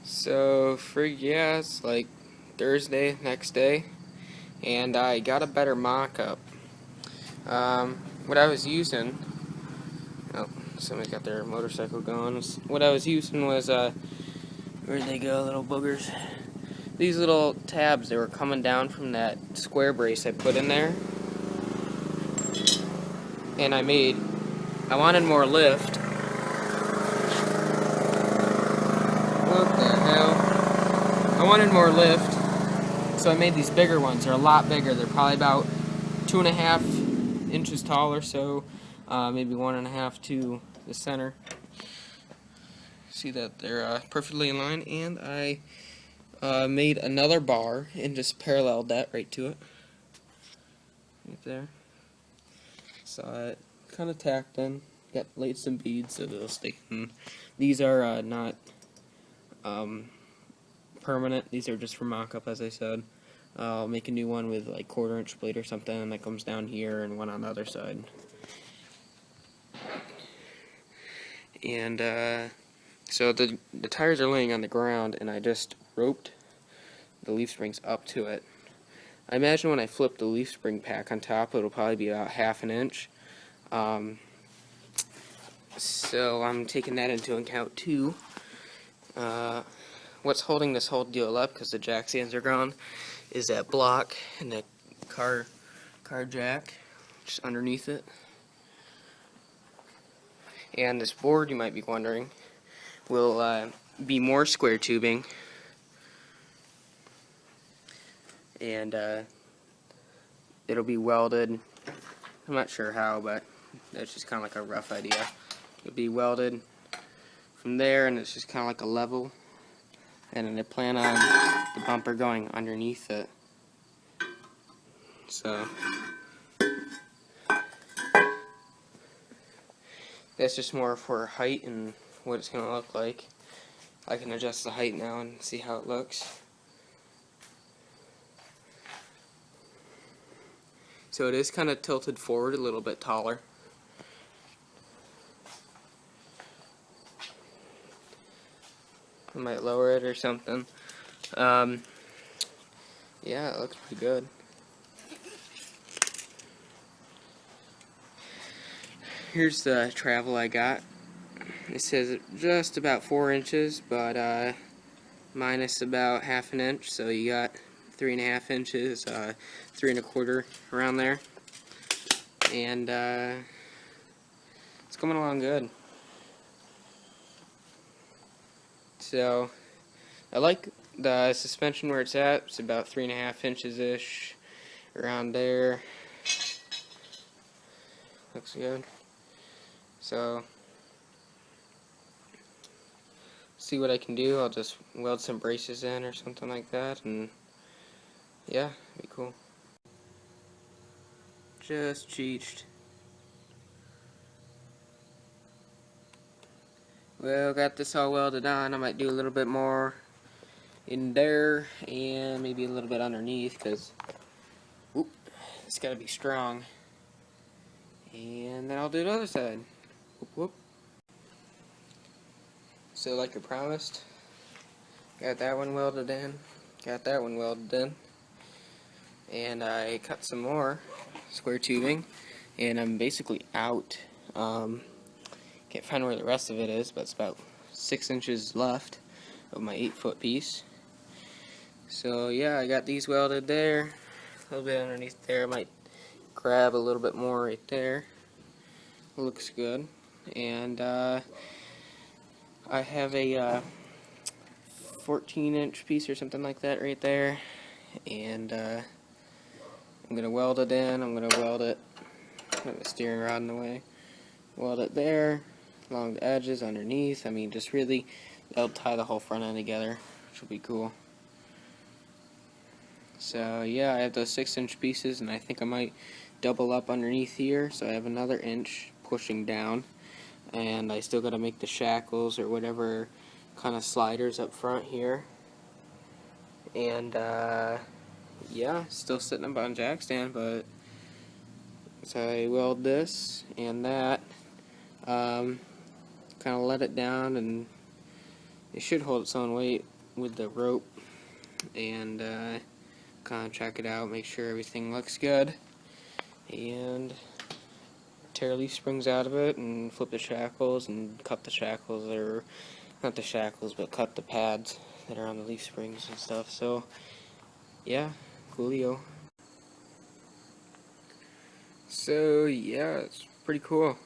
So it's like Thursday next day, and I got a better mock-up. What I was using, oh, somebody's got their motorcycle going. What I was using was where'd they go, little boogers? These little tabs, they were coming down from that square brace I put in there, and I wanted more lift. What the hell? I wanted more lift. So I made these bigger ones. They're a lot bigger. They're probably about 2.5 inches tall or so, maybe 1.5 to the center. See that they're perfectly in line, and I made another bar and just paralleled that right to it, right there. So it kind of tacked in. Got laid some beads so they'll stick in. These are not permanent. These are just for mock-up, as I said. I'll make a new one with like 1/4-inch blade or something that comes down here and one on the other side. And so the tires are laying on the ground, and I just roped the leaf springs up to it. I imagine when I flip the leaf spring pack on top, it'll probably be about 1/2 inch. So I'm taking that into account too. What's holding this whole deal up, because the jack stands are gone, is that block and the car jack just underneath it. And this board, you might be wondering, will be more square tubing, and it'll be welded. I'm not sure how, but that's just kind of like a rough idea. It'll be welded from there, and it's just kind of like a level, and then I plan on the bumper going underneath it. So that's just more for height and what it's going to look like. I can adjust the height now and see how it looks. So it is kind of tilted forward a little bit taller. I might lower it or something. Yeah, it looks pretty good. Here's the travel I got. It says just about 4 inches, but minus about 1/2 inch, so you got 3.5 inches, 3 1/4 around there, and it's coming along good. So I like the suspension where it's at. It's about 3.5 inches ish, around there. Looks good. So see what I can do. I'll just weld some braces in or something like that, and yeah, it'd be cool. Just cheeched. Well, got this all welded on. I might do a little bit more in there and maybe a little bit underneath, because it's got to be strong. And then I'll do the other side. Whoop, whoop. So like I promised, got that one welded in, got that one welded in, and I cut some more square tubing, and I'm basically out. Can't find where the rest of it is, but it's about 6 inches left of my 8-foot piece. So yeah, I got these welded there, a little bit underneath there. I might grab a little bit more right there. Looks good. And I have a 14-inch piece or something like that right there, and I'm going to weld it in. I'm going to weld it, put the steering rod in the way, weld it there, along the edges, underneath. I mean, just really, that'll tie the whole front end together, which will be cool. So yeah, I have those 6-inch pieces, and I think I might double up underneath here, so I have another inch pushing down. And I still got to make the shackles or whatever kind of sliders up front here. And yeah, still sitting up on jack stand, but so I weld this and that, kind of let it down, and it should hold its own weight with the rope and kind of check it out, make sure everything looks good, and tear leaf springs out of it and flip the shackles and cut the shackles, or not the shackles, but cut the pads that are on the leaf springs and stuff. So yeah, coolio. So yeah, it's pretty cool.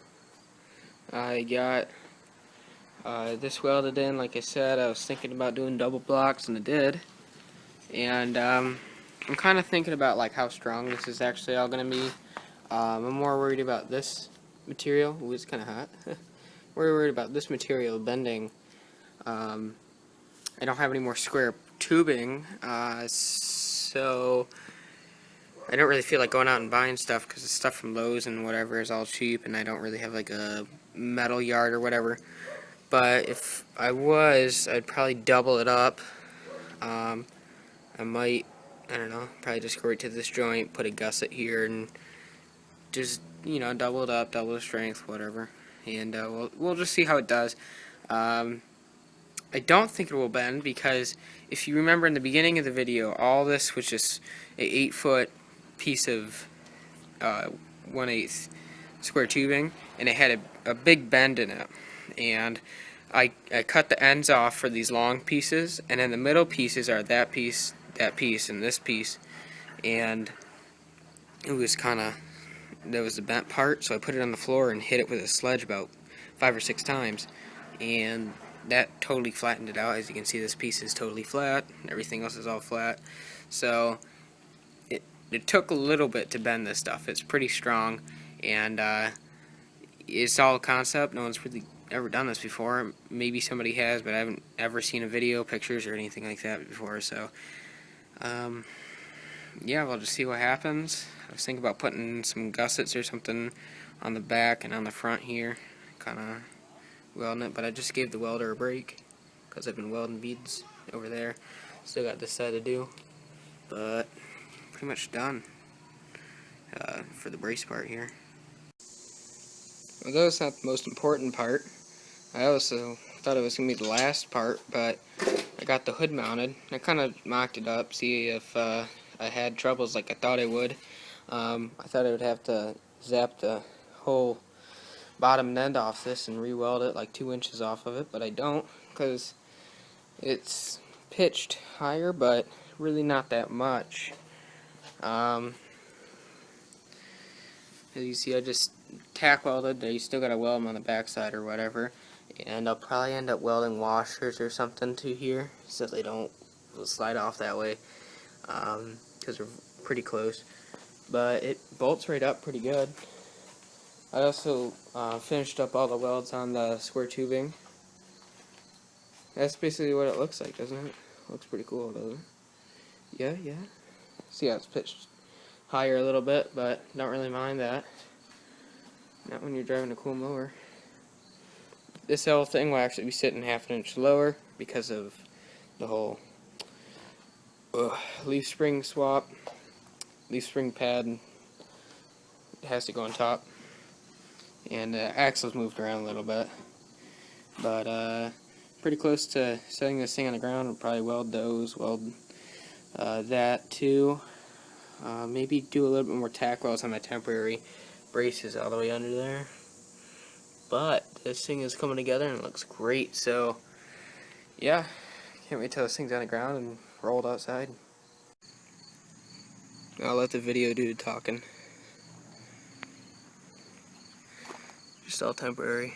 I got this welded in. Like I said, I was thinking about doing double blocks, and I did. And I'm kind of thinking about like how strong this is actually all going to be. I'm more worried about this material. Ooh, it's kind of hot. We're worried about this material bending. I don't have any more square tubing, so I don't really feel like going out and buying stuff, because the stuff from Lowe's and whatever is all cheap, and I don't really have like a metal yard or whatever. But if I was, I'd probably double it up. I might, I don't know, probably just go right to this joint, put a gusset here, and just, you know, double it up, double the strength, whatever. And we'll just see how it does. I don't think it will bend, because if you remember in the beginning of the video, all this was just a 8-foot piece of 1/8 square tubing, and it had a big bend in it. And I cut the ends off for these long pieces, and then the middle pieces are that piece, and this piece. And it was kind of, that was the bent part, so I put it on the floor and hit it with a sledge about 5 or 6 times, and that totally flattened it out. As you can see, this piece is totally flat, everything else is all flat. So it took a little bit to bend this stuff. It's pretty strong, and it's all a concept. No one's really ever done this before. Maybe somebody has, but I haven't ever seen a video, pictures, or anything like that before. So yeah, we'll just see what happens. I was thinking about putting some gussets or something on the back and on the front here, kind of welding it, but I just gave the welder a break because I've been welding beads over there. Still got this side to do, but pretty much done for the brace part here. Although it's not the most important part, I also thought it was going to be the last part, but I got the hood mounted. I kind of mocked it up, see if I had troubles like I thought I would. I thought I would have to zap the whole bottom and end off this and re-weld it like 2 inches off of it, but I don't, because it's pitched higher, but really not that much. As you see, I just tack welded. You still gotta weld them on the backside or whatever, and I'll probably end up welding washers or something to here so they don't slide off that way, because they're pretty close. But it bolts right up pretty good. I also finished up all the welds on the square tubing. That's basically what it looks like, doesn't it? Looks pretty cool, doesn't it? Yeah. See how it's pitched higher a little bit, but don't really mind that. Not when you're driving a cool mower. This whole thing will actually be sitting 1/2 inch lower because of the whole leaf spring swap. Leaf spring pad has to go on top, and the axle's moved around a little bit, but pretty close to setting this thing on the ground. We'll probably weld those, that too. Maybe do a little bit more tack welds on my temporary braces all the way under there. But this thing is coming together and it looks great. So yeah, can't wait till this thing's on the ground and rolled outside. I'll let the video do the talking. Just all temporary.